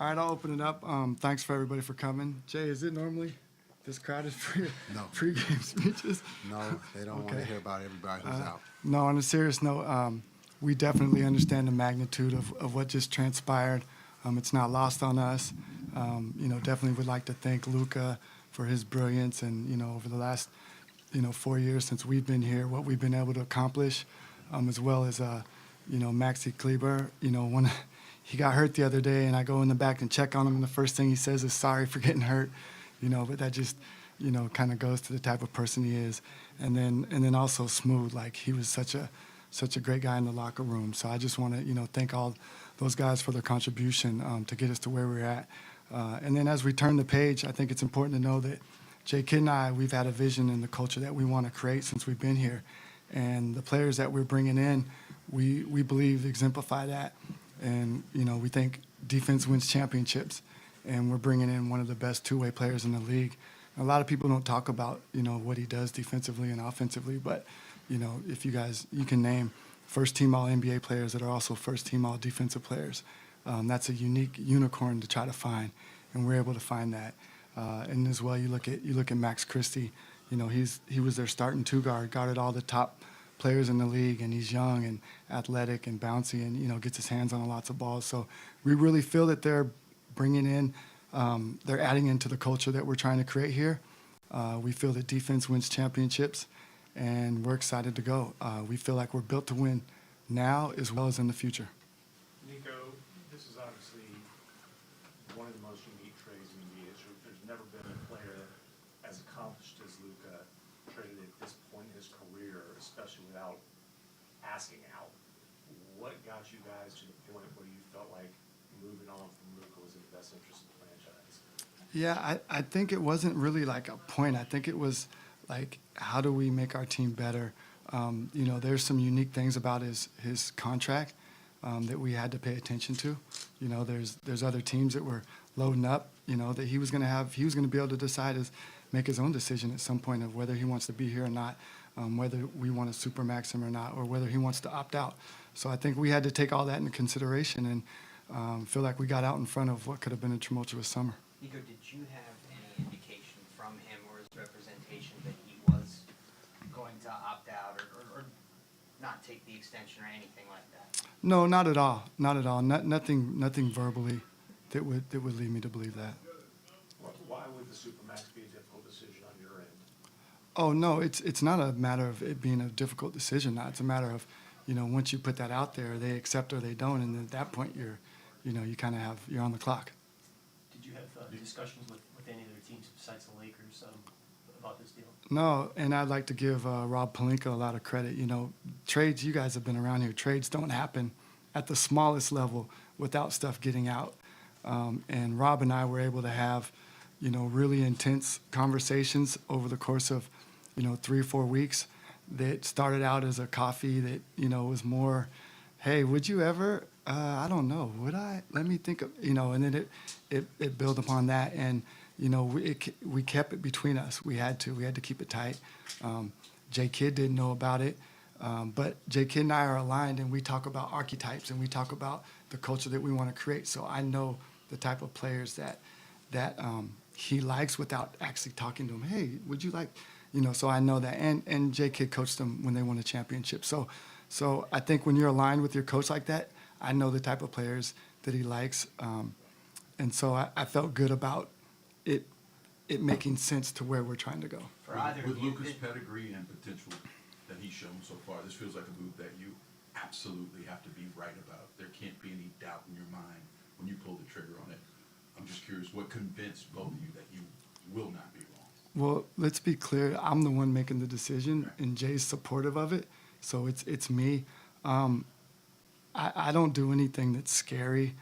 All right, I'll open it up. Thanks for everybody for coming. Jay, is it normally this crowded for your No. pregame speeches? No, they don't want to hear about everybody who's out. No, on a serious note, we definitely understand the magnitude of what just transpired. It's not lost on us. Definitely would like to thank Luka for his brilliance and, over the last, 4 years since we've been here, what we've been able to accomplish, as well as, Maxi Kleber. When he got hurt the other day and I go in the back and check on him and the first thing he says is sorry for getting hurt, but that just, kind of goes to the type of person he is. And then also Smooth, like he was such a great guy in the locker room. So I just want to, thank all those guys for their contribution to get us to where we're at. And then as we turn the page, I think it's important to know that Jay Kidd and I, we've had a vision in the culture that we want to create since we've been here. And the players that we're bringing in, we believe exemplify that. And, we think defense wins championships. And we're bringing in one of the best two-way players in the league. A lot of people don't talk about, what he does defensively and offensively. But, if you can name first-team All-NBA players that are also first-team All-Defensive players. That's a unique unicorn to try to find, and we're able to find that. And as well, you look at Max Christie. He was their starting two-guard, guarded all the top players in the league, and he's young and athletic and bouncy and, gets his hands on lots of balls. So we really feel that they're bringing in, they're adding into the culture that we're trying to create here. We feel that defense wins championships, and we're excited to go. We feel like we're built to win now as well as in the future. Nico, this is obviously one of the most unique trades in NBA history. There's never been a player as accomplished as Luka traded at this point in his career, especially without asking out. What got you guys to the point where you felt like moving on from Luka was in the best interest of the franchise? Yeah, I think it wasn't really like a point. I think it was like, how do we make our team better? There's some unique things about his contract that we had to pay attention to. There's other teams that were loading up, that he was going to be able to decide make his own decision at some point of whether he wants to be here or not, whether we want to supermax him or not, or whether he wants to opt out. So I think we had to take all that into consideration and feel like we got out in front of what could have been a tumultuous summer. Nico, did you have any indication from him or his representation that he was going to opt out or not take the extension or anything like that? No, not at all. Not at all. Nothing verbally that would lead me to believe that. Why would the Supermax be a difficult decision on your end? Oh no, it's not a matter of it being a difficult decision. It's a matter of, once you put that out there, they accept or they don't, and at that point you're on the clock. Did you have discussions with any other teams besides the Lakers about this deal? No, and I'd like to give Rob Pelinka a lot of credit. Trades, you guys have been around here. Trades don't happen at the smallest level without stuff getting out. And Rob and I were able to have, really intense conversations over the course of, 3 or 4 weeks that started out as a coffee that, was more, hey, would you ever, I don't know, would I? Let me think of, and then it built upon that. And, we kept it between us. We had to keep it tight. Jay Kidd didn't know about it. But Jay Kidd and I are aligned, and we talk about archetypes, and we talk about the culture that we want to create. So I know the type of players that he likes without actually talking to him. Hey, would you like, so I know that. And Jay Kidd coached them when they won a championship. So I think when you're aligned with your coach like that, I know the type of players that he likes. And so I felt good about it making sense to where we're trying to go. With Luka's pedigree and potential that he's shown so far, this feels like a move that you absolutely have to be right about. There can't be any doubt in your mind when you pull the trigger on it. I'm just curious, what convinced both of you that you will not be wrong? Well, let's be clear. I'm the one making the decision, and Jay's supportive of it, so it's me. I don't do anything that's scary.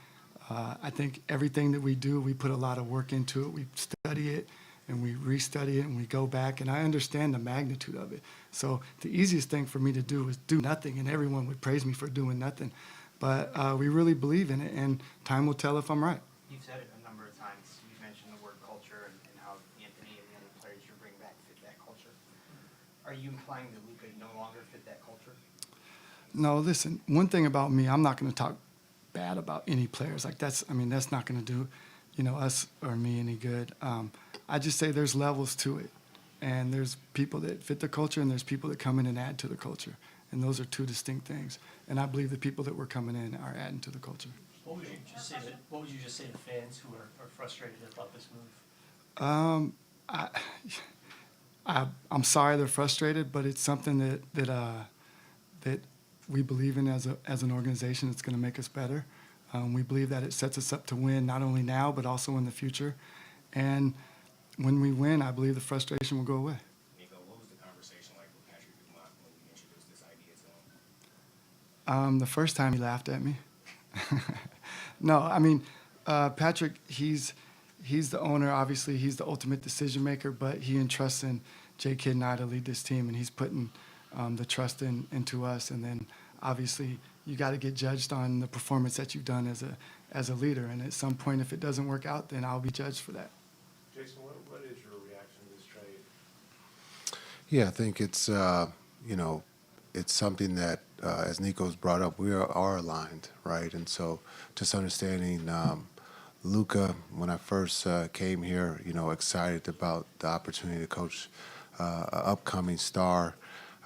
I think everything that we do, we put a lot of work into it. We study it, and we restudy it, and we go back, and I understand the magnitude of it. So the easiest thing for me to do is do nothing, and everyone would praise me for doing nothing. But we really believe in it, and time will tell if I'm right. You've said it a number of times. You've mentioned the word culture and how Anthony and the other players you bring back fit that culture. Are you implying that Luka no longer fit that culture? No, listen, one thing about me, I'm not going to talk bad about any players. Like that's not going to do, us or me any good. I just say there's levels to it, and there's people that fit the culture, and there's people that come in and add to the culture, and those are two distinct things. And I believe the people that were coming in are adding to the culture. What would you just say to fans who are frustrated about this move? I'm sorry they're frustrated, but it's something that we believe in as an organization. It's going to make us better. We believe that it sets us up to win not only now but also in the future. And when we win, I believe the frustration will go away. Nico, what was the conversation like with Patrick Dumont when you introduced this idea to him? The first time he laughed at me. No, I mean, Patrick, he's the owner. Obviously, he's the ultimate decision maker, but he entrusts in J. Kidd and I to lead this team, and he's putting the trust into us. And then, obviously, you got to get judged on the performance that you've done as a leader. And at some point, if it doesn't work out, then I'll be judged for that. Jason, what is your reaction to this trade? Yeah, I think it's it's something that, as Nico's brought up, we are aligned, right? And so just understanding Luka, when I first came here, excited about the opportunity to coach an upcoming star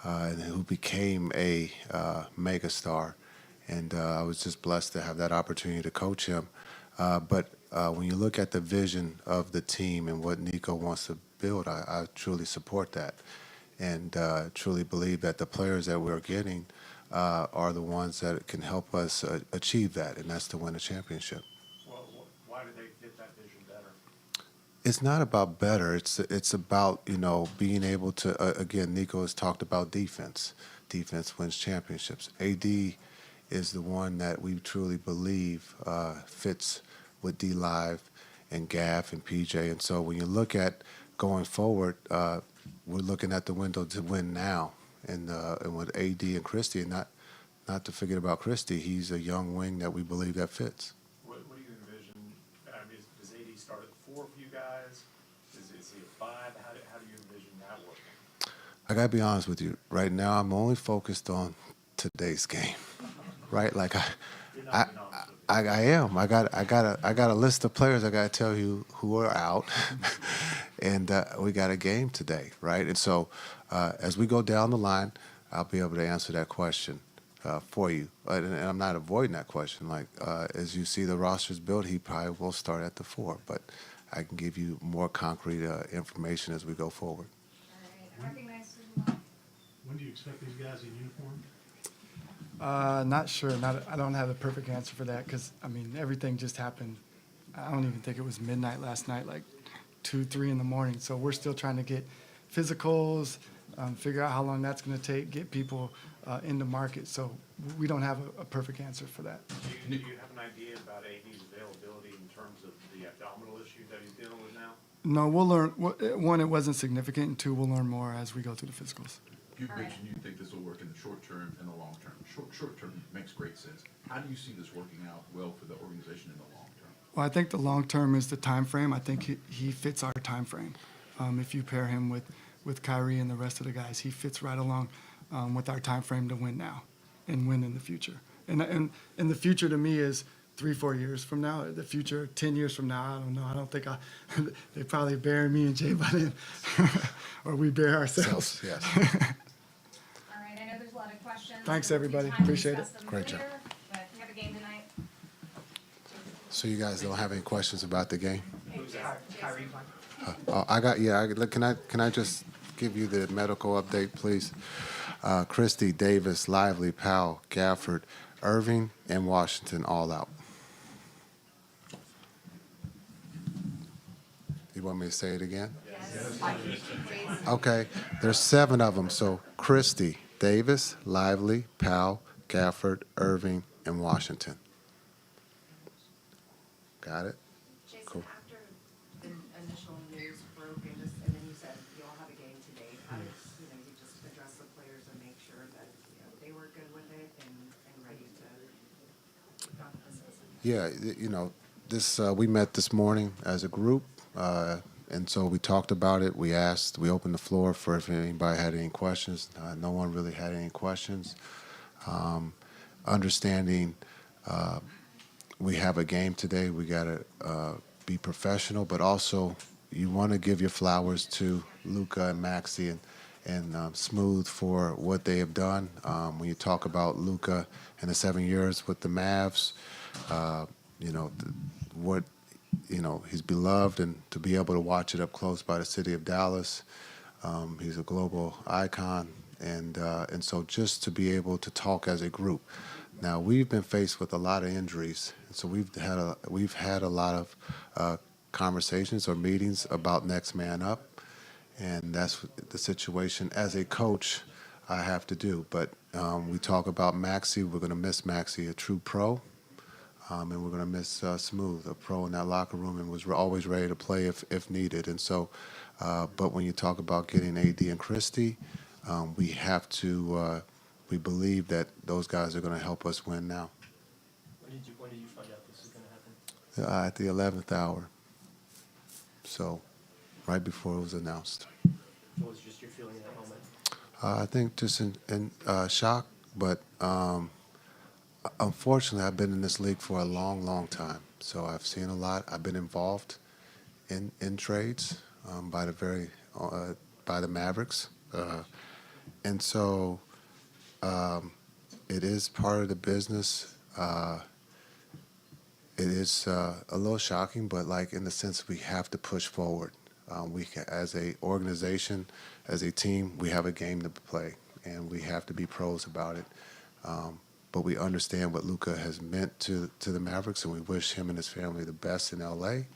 and who became a mega star. And I was just blessed to have that opportunity to coach him. But when you look at the vision of the team and what Nico wants to build, I truly support that. And truly believe that the players that we're getting are the ones that can help us achieve that, and that's to win a championship. Well, why do they fit that vision better? It's not about better. It's about, being able to, again, Nico has talked about defense. Defense wins championships. AD is the one that we truly believe fits with D-Live and Gaff and PJ. And so when you look at going forward, we're looking at the window to win now, and with AD and Christie, and not to forget about Christie. He's a young wing that we believe that fits. What do you envision? I mean, does AD start at 4 for you guys? Is he a 5? How do you envision that working? I gotta be honest with you. Right now, I'm only focused on today's game. Right? Like You're not being honest with me. I am. I got a list of players I got to tell you who are out, and we got a game today, right? And so, as we go down the line, I'll be able to answer that question for you. And I'm not avoiding that question. Like as you see the rosters built, he probably will start at the 4, but I can give you more concrete information as we go forward. All right, recognize who you When do you expect these guys in uniform? Not sure. I don't have the perfect answer for that because, everything just happened. I don't even think it was midnight last night, like 2, 3 in the morning. So we're still trying to get physicals, figure out how long that's going to take, get people in the market. So we don't have a perfect answer for that. Do you have an idea about AD's availability in terms of the abdominal issue that he's dealing with now? No, we'll learn. One, it wasn't significant. And 2, we'll learn more as we go through the physicals. You mentioned you think this will work in the short term and the long term. Short term makes great sense. How do you see this working out well for the organization in the long term? Well, I think the long term is the time frame. I think he fits our time frame. If you pair him with Kyrie and the rest of the guys, he fits right along with our time frame to win now and win in the future. And the future to me is 3-4 years from now. The future 10 years from now, I don't know. I don't think they probably bury me and Jay by then, or we bury ourselves. Yes. All right, I know there's a lot of questions. Thanks, We'll take everybody. time to Appreciate it. discuss them Great job. later, But you have a game tonight. So you guys don't have any questions about the game? Kyrie, Can I just give you the medical update, please? Christie, Davis, Lively, Powell, Gafford, Irving, and Washington all out. You want me to say it again? Yes. Okay, there's 7 of them. So Christie, Davis, Lively, Powell, Gafford, Irving, and Washington. Got it? Jason, Cool. after the initial news broke and then you said you all have a game today, how did, you just address the players and make sure that, they were good with it and ready to take on the season? Yeah, this we met this morning as a group, and so we talked about it. We opened the floor for if anybody had any questions. No one really had any questions. Understanding we have a game today. We got to be professional, but also you want to give your flowers to Luka and Maxi and Smooth for what they have done. When you talk about Luka and the 7 years with the Mavs, you know, what, you know, he's beloved, and to be able to watch it up close by the city of Dallas, he's a global icon, and so just to be able to talk as a group. Now we've been faced with a lot of injuries, so we've had a lot of conversations or meetings about next man up, and that's the situation as a coach I have to do. But we talk about Maxi. We're going to miss Maxi, a true pro. And we're going to miss Smooth, a pro in that locker room, and was always ready to play if needed. And so, but when you talk about getting AD and Christie, we have to, we believe that those guys are going to help us win now. When did you find out this was going to happen? At the 11th hour. So, right before it was announced. What was just your feeling in that moment? I think just in shock, but unfortunately, I've been in this league for a long, long time. So I've seen a lot. I've been involved in trades by the Mavericks, and so it is part of the business. It is a little shocking, but like in the sense we have to push forward. As a organization, as a team, we have a game to play, and we have to be pros about it. But we understand what Luka has meant to the Mavericks, and we wish him and his family the best in L.A.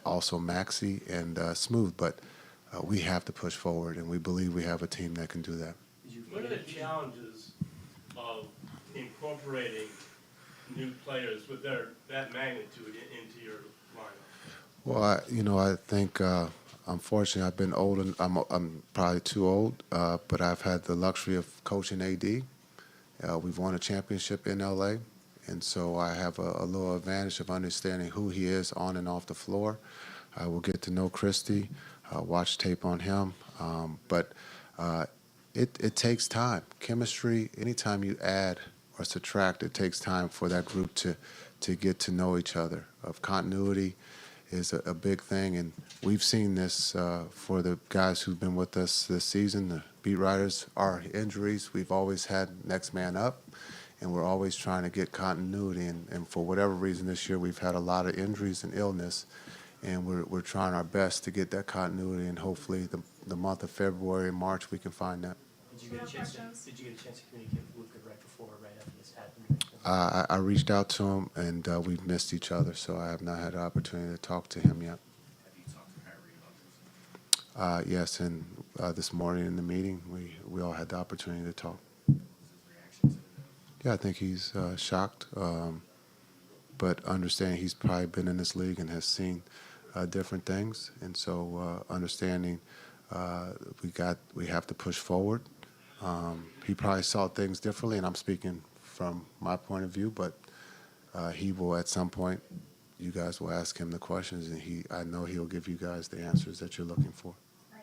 Also Maxi and Smooth, but we have to push forward, and we believe we have a team that can do that. What are the challenges of incorporating new players with that magnitude into your lineup? Well, I think unfortunately I've been old, and I'm probably too old, but I've had the luxury of coaching AD. We've won a championship in L.A., and so I have a little advantage of understanding who he is on and off the floor. I will get to know Christie, watch tape on him, but it takes time. Chemistry, anytime you add or subtract, it takes time for that group to get to know each other. Of continuity is a big thing, and we've seen this for the guys who've been with us this season, the beat writers. Our injuries, we've always had next man up, and we're always trying to get continuity, and for whatever reason this year we've had a lot of injuries and illness, and we're trying our best to get that continuity, and hopefully the month of February and March we can find that. Did you get a chance to communicate with Luka right before or right after this happened? I reached out to him, and we've missed each other, so I have not had the opportunity to talk to him yet. Have you talked to Harry about this? Yes, and this morning in the meeting, we all had the opportunity to talk. What's his reaction to it? Yeah, I think he's shocked, but understanding he's probably been in this league and has seen different things, and so understanding we have to push forward. He probably saw things differently, and I'm speaking from my point of view, but he will at some point. You guys will ask him the questions, and I know he'll give you guys the answers that you're looking for.